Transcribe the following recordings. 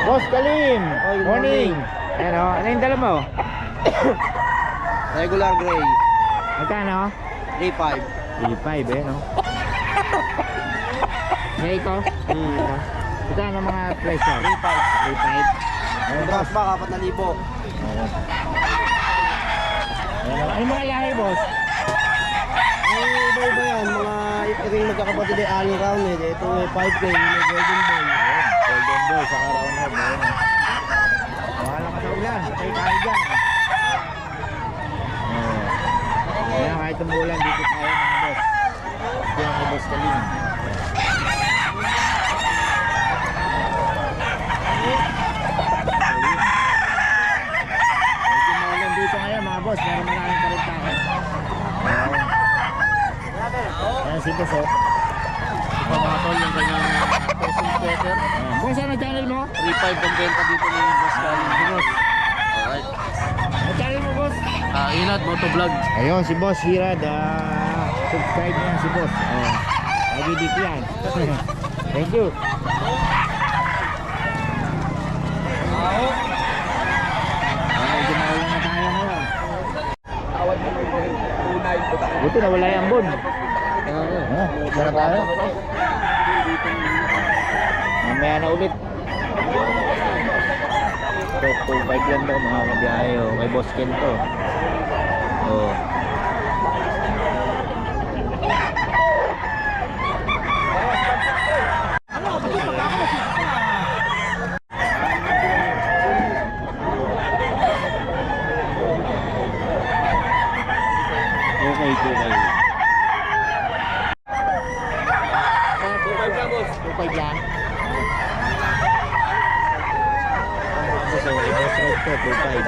Boss Kalim, Oy, morning. Ayan o, ano yung dala mo? Regular gray. Magkano? 3.5. 3.5 no? Ngayon ko? Magkano mga price ko? 3.5. 3.5. Yung brass back, 4,000. Ano mga lahi, boss? Iba-iba yan. Mga ring magkakapatid ay all round eh. Ito 5K, may golden boy. Golden boy, saka round head. Wala ka sa ulan, patay tayo dyan. Kaya kahit umulan, dito tayo mga boss. Diyan kay Boss Kalim. Medyo maulan dito ngayon mga boss, pero maraming pa rin tayo. Ayan si Boss, oh. Pamatol yung kanyang posting sweater. Boss, ano channel mo? 3.5 ang benta dito ni Boss Calvin. Alright. Ano channel mo, boss? Inat Motovlog. Ayun, si Boss Hirad. Subscribe niya si Boss. Lagi dito yan. Thank you. Medyo maulan na tayo ngayon. Buti na wala yung ambon. Sana tayo. Mamaya na ulit. So, 2.5 lang daw mga kabiyahe. May Boss Ken to. Okay, 2.5 lang. So, i-boss rate ko, 2.5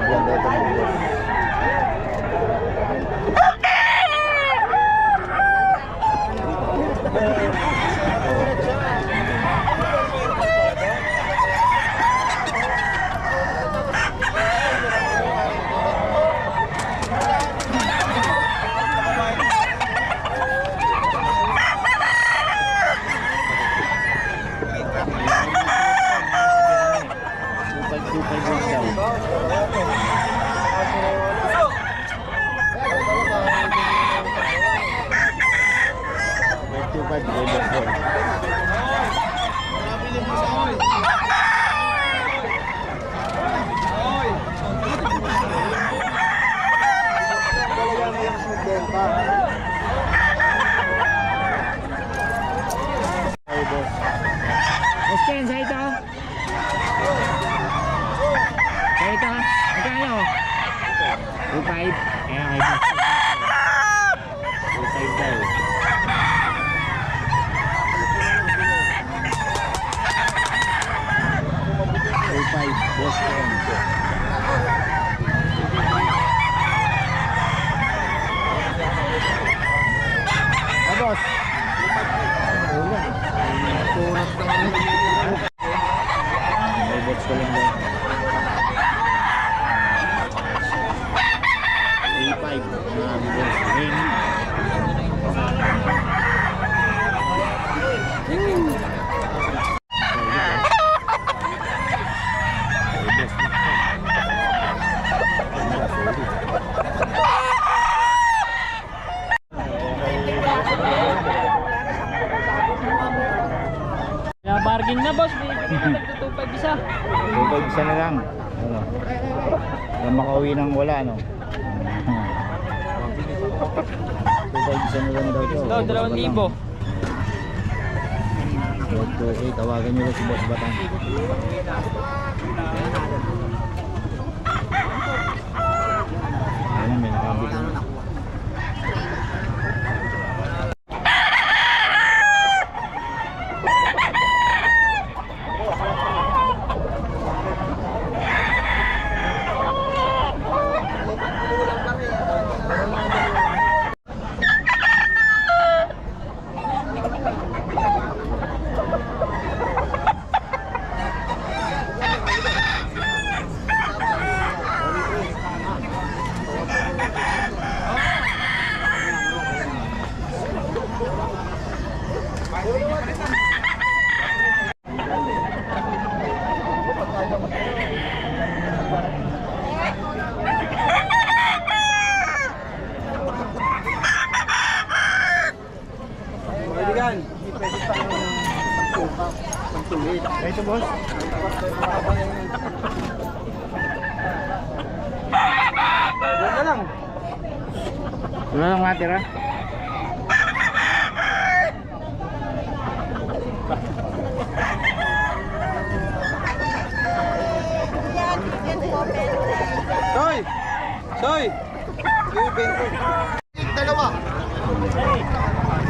lang daw ito mga boss. Boss Ken, sa ito? Sa ito? Magkano? 2.5? Kaya kay Boss Ken. 2.5 daw. 2.5 Boss Ken. Boss. Turas na kami. May bots ko lang daw. 3.5 na boss ring. Bargain na boss, nagtutupag isa. Tupag isa na lang. Ano? Para makauwi ng wala, no? Tupag isa na lang daw ito. Ito, 2,000. Okay, tawagan nyo lang si Boss Batang. Ayan, may nakabili. Wala lang matira. Soy! Soy! Dalawa.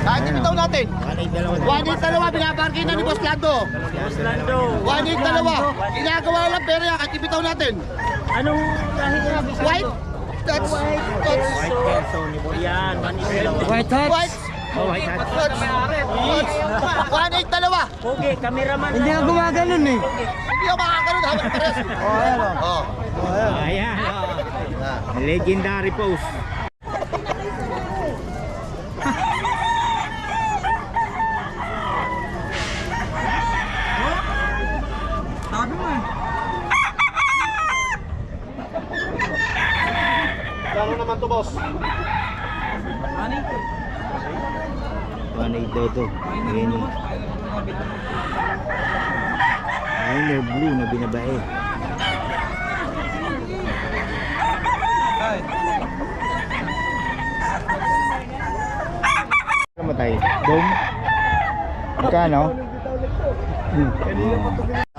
Kahit ibitaw natin. 1.8 dalawa, binabargain na ni Boss Lando. 1.8 dalawa. Ginagawa lang pero yan, kahit ibitaw natin. Anong kahit na White? That's White Kelso ni Boss. Yan, White Hats. White. Oh, white hat. 1.8 dalawa. Okay, cameraman. Hindi ka gumaganon eh. Hindi ka makakaroon hawak pares. Ayan o. Ayan. Legendary pose. Sabi mo eh. Gano'n naman to, boss? 1.8 daw to. Ayan yun. Minor blue na binabae. Matay. Dome. Magkano?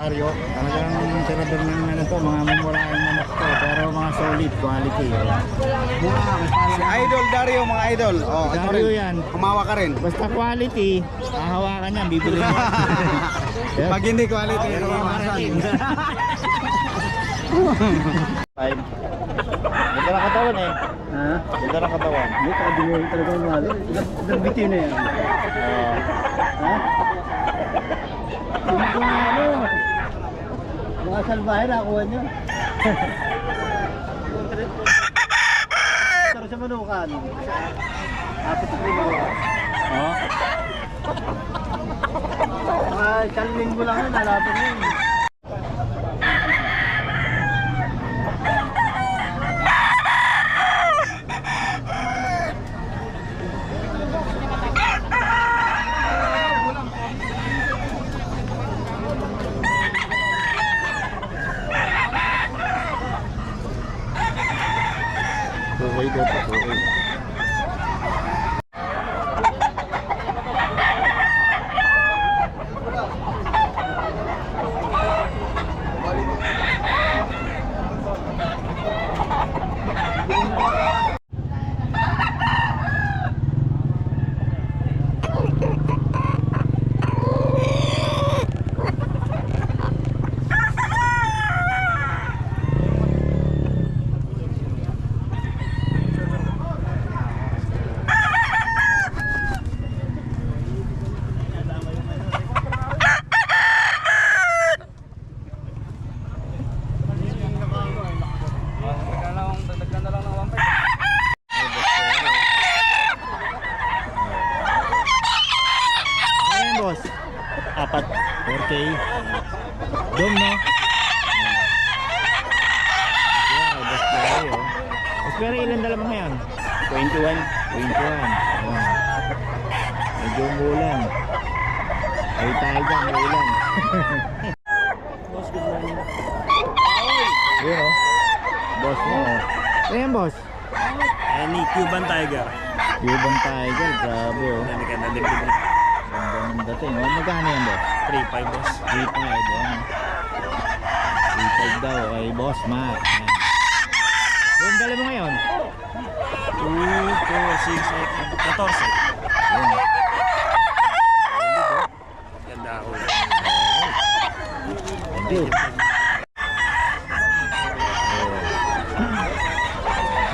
Aryo, talagang tirador ng ano to, mga mamulaing manok to, pero mga solid quality. Si Idol Dario, mga idol. Oh, ito Dario rin. yan. Kumawa ka rin. Basta quality, hahawakan yan, bibili mo. Pag hindi quality, Marating. Time. Ganda ng katawan eh. Ha? Ganda ng katawan. Hindi, kadingayin talaga yung malo. Ilang biti na yan. Ha? Yung mga ano, mga salbahe nakuha niya. Pero sa manukan, apat na manukan. Oh. Mga isang linggo lang yun, nalaban yun. Okay daw po, okay. Boss, apat 4K dom no. Yeah, boss Perry oh. Boss Perry, ilan dala mo ngayon? 21. Oh. Medyo umulan. Ay tayo dyan, umulan. Boss, good morning. Yun oh. Boss mo oh. Ayan boss. Any Cuban Tiger. Cuban Tiger, grabe oh. Hindi ka nalipid na. Ganda ng dating oh. Magkano yan boss? 3.5 boss. 3.5 oh. 3.5 daw kay Boss Mac. Ayan. Yung dala mo ngayon? 2, 4, 6, 8, 14. Yun. Ganda ako. Thank you.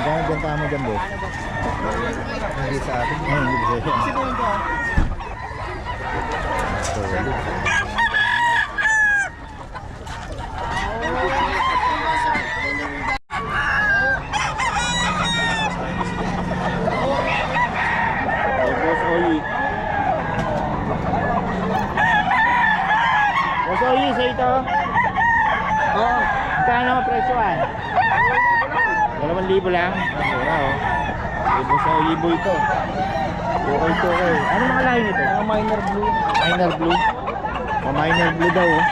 Gano'n benta mo dyan, boss? Hindi sa atin. Ay, hindi ba sa'yo? Solid. Ay, Boss Oli. Boss Oli, sa ito? Oo. Magkano ang presyoan? 2,000 lang? Ang mura oh. Ibo sa Olibo ito. Okay. Ano mga lahi nito? Mga minor blue. Minor blue. Minor blue daw oh.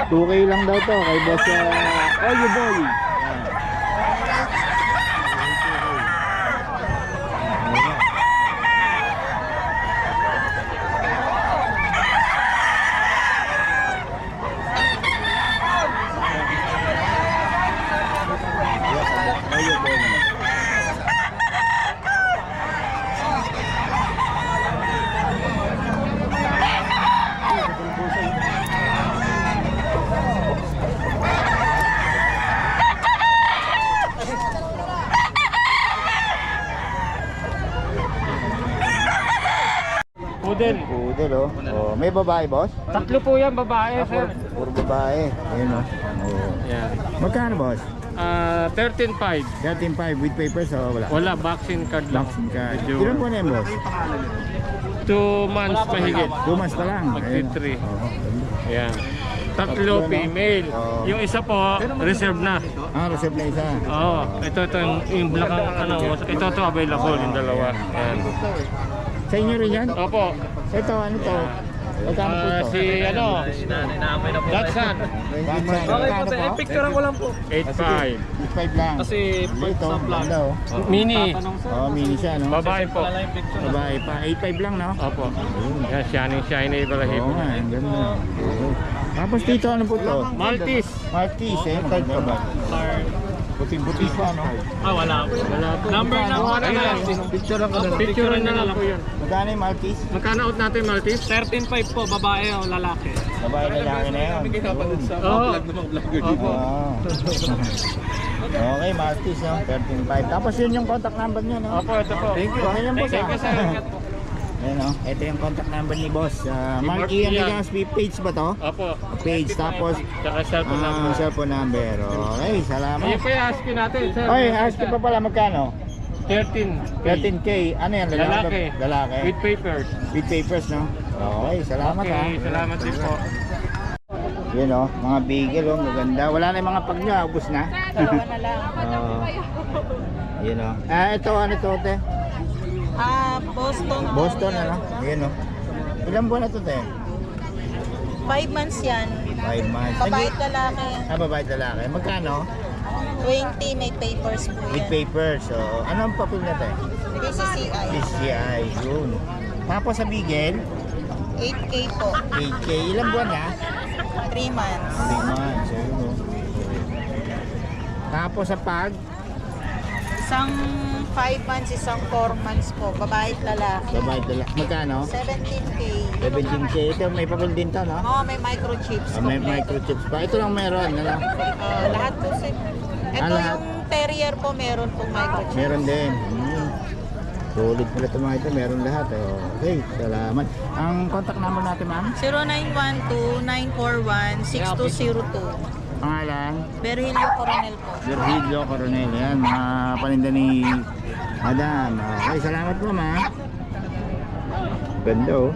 2K lang daw to kay Boss Oliboy. poodle, oh. Oh, may babae, boss? Tatlo po yan, babae, sir. Puro babae. Ayun, oh. Oh. Yan. Magkano, boss? 13.5. 13.5 with papers, o wala? Wala, vaccine card lang. Vaccine ka. Medyo- Ilan po na yan, boss? 2 months mahigit. 2 months pa lang. Magti-3. Oo. Yan. Tatlo female. Oo. Yung isa po, reserve na. Ah, receive na isa. Oo. Ito yung black ang ano. Ito available, yung dalawa. Yan. Sa inyo rin yan? Opo. Ito, ano to? Magkano po ito? Si ano, Datsan. Magkano po? Picturean ko lang po. 8.5. 5 lang. Kasi Ito, ganda, oh. Mini. Oh, mini siya, no? Babae po. Babae pa. 8.5 lang, no? Opo. Yan, shiny Oo balahibo. nga, ang ganda. Oo. Tapos dito, ano po ito? Maltese. Maltese, eh. Card ka ba? Buti-buti pa, no? Wala po. Number lang po na lang. Picture lang ka na. Picture na lang po yun. Magkano yung Maltese? Magkano out natin Maltese? 13.5 po, babae o lalaki. Babae lalaki na yun. Oo. Opo. Oo. Okay, Maltese, no? 13.5. Tapos yun yung contact number niya, no? Opo, ito po. Thank you. Okay lang po, Thank you, sir. Ayan, no? Ito yung contact number ni boss. Marky and Legazpi page ba to? Opo. Page, tapos Tsaka cellphone number. cellphone number. Okay, salamat. Ayun po yung husky natin, sir. Oy, ask pa pala magkano? 13. 13K. Ano yan? Lalaki. Lalaki. With papers. With papers, no? Okay, salamat ha. Okay, salamat din po. Yun oh, mga beagle oh, maganda. Wala na yung mga pag niya, ubos na. Dalawa na lang. Yun oh. Ito ano to, te? Boston. Boston ano? Yun oh. Ilang buwan na to, te? 5 months yan. 5 months. Babae at lalaki. Babae at lalaki. Magkano? 20, may papers po With yan. papers. So, ano ang papel na, te? PCCI. PCI. Yun. Tapos sa beagle, 8K po. 8K. Ilang buwan na? 3 months. 3 months. Yun oh. Tapos sa pag, Isang 5 months, isang 4 months po. Babae at lalaki. babae at lalaki. Magkano? 17K. 17K. Ito, may papel din to, no? Oo, may microchips. May kompleto. microchips pa. Ito lang meron, ano? Lahat po. Ito lahat? yung terrier po, meron pong microchips. Meron din. Solid pala ito mga ito. Meron lahat. Oh. Okay, salamat. Ang contact number natin, ma'am? 0912-941-6202. Pangalan? Berhilio Coronel po. Virgilio Coronel. Yan, mga paninda ni Madam. Okay, salamat po, ma'am. Ganda, oh.